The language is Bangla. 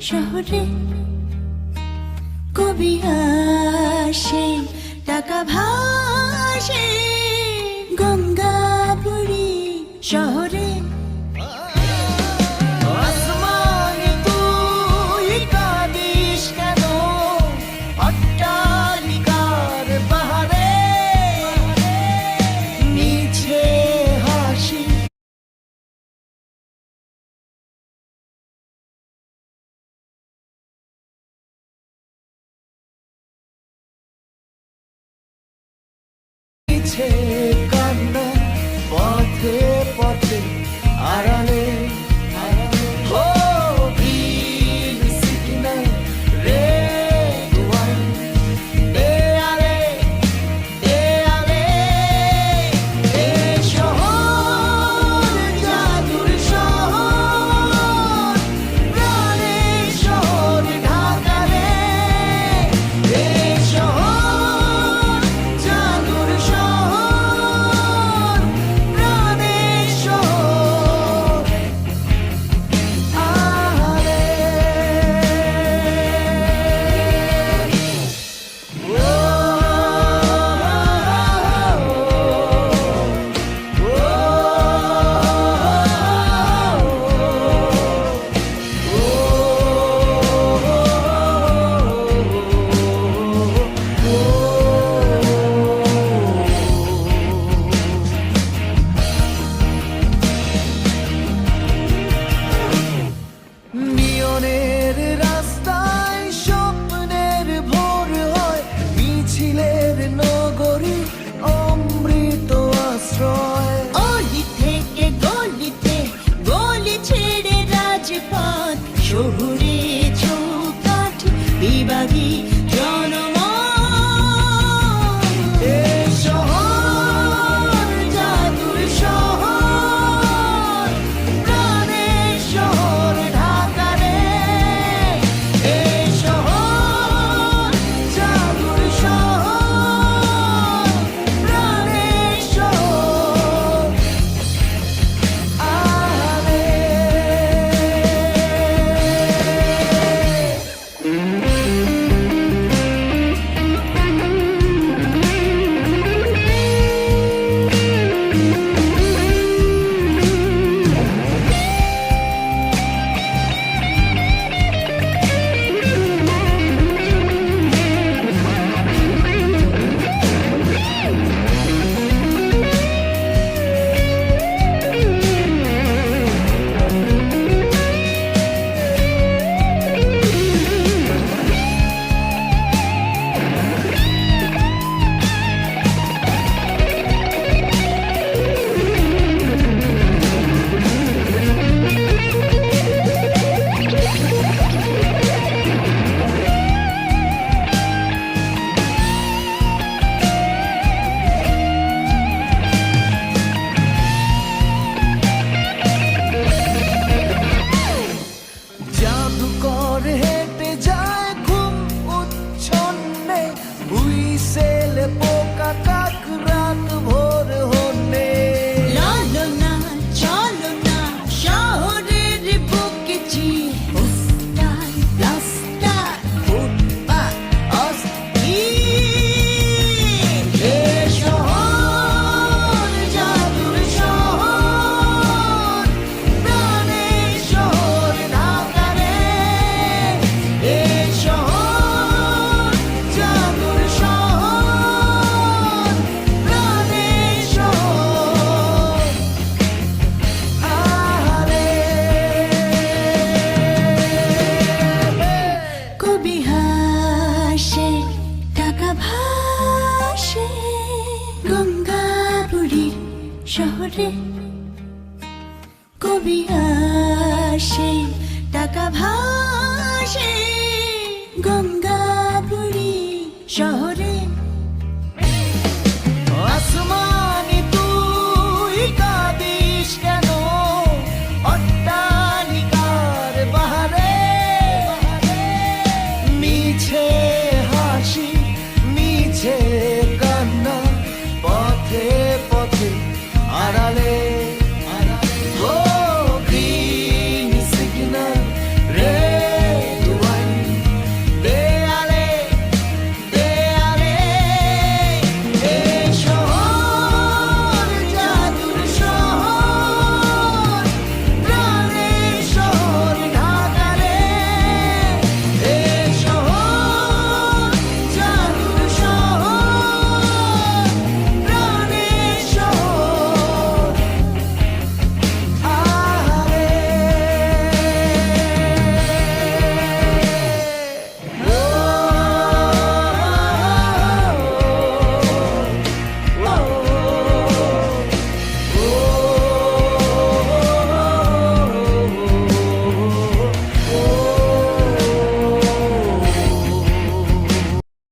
শহরে কবি আসে টাকা ভাসে গঙ্গাপুরী শহরে কান্না পথে পথে আড়ালে ও গ্রিন সিগন্যাল রেড ওয়াইন দেয়ালে দেয়ালে এ শহর জাদুর শহর প্রাণের শহর ঢাকা রে এ শহর জাদুর শহর প্রাণের শহর আরে নিয়নের রাস্তায় স্বপ্নের ভোর হয় মিছিলের নগরী অমৃত আশ্রয় অলি থেকে গলিতে গলি ছেড়ে রাজপথ শহুরে চৌকাঠি বিভাগী জনমত এ শহর জাদুর শহর প্রাণের শহর ঢাকা রে এ শহর জাদুর শহর প্রাণের শহর আরে জাদুকর হেঁটে যায় ঘুম উচ্ছন্নে হুইসেল পোকা কাক রাত ভোর হন্যে চলো না চলো না শহরের বুকে চির পোস্টার প্লাস্টার ফুটপাত অস্থির এ শহর জাদুর শহর প্রাণের শহর ঢাকা রে এ শহর জাদুর শহর প্রাণের শহর আরে কবি হাসে টাকা ভাসে গঙ্গাপুরীর শহরে কবি আসে টাকা ভাসে গঙ্গাপুরী শহরে।